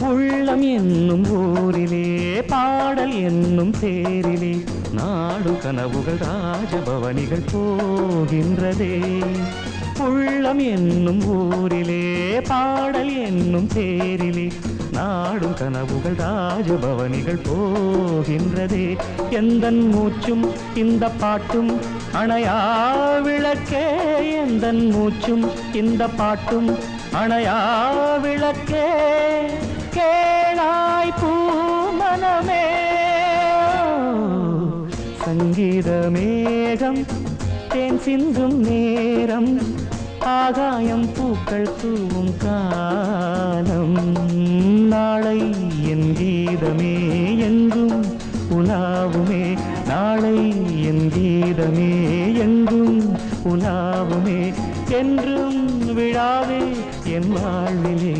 உள்ளம் என்னும் ஊரிலே பாடல் என்னும் தேரிலே நாடு கனவுகள் ராஜபவனிகள் போகின்றதே. உள்ளம் என்னும் ஊரிலே பாடல் என்னும் தேரிலே நாடும் கனவுகள் ராஜபவனிகள் போகின்றதே. எந்தன் மூச்சும் இந்த பாட்டும் அணையா விளக்கே, எந்தன் மூச்சும் இந்த பாட்டும் அணையா விளக்கே. கேளாய் பூமனமே சங்கீத மேகம் தேன் சிந்தும் நேரம் ஆகாயம் பூக்கள் தூவும் காலம். நாளை என் கீதமே எங்கும் உலாவுமே, நாளை என் கீதமே எங்கும் உலாவுமே. என்றும் விழாவே என் வாழ்விலே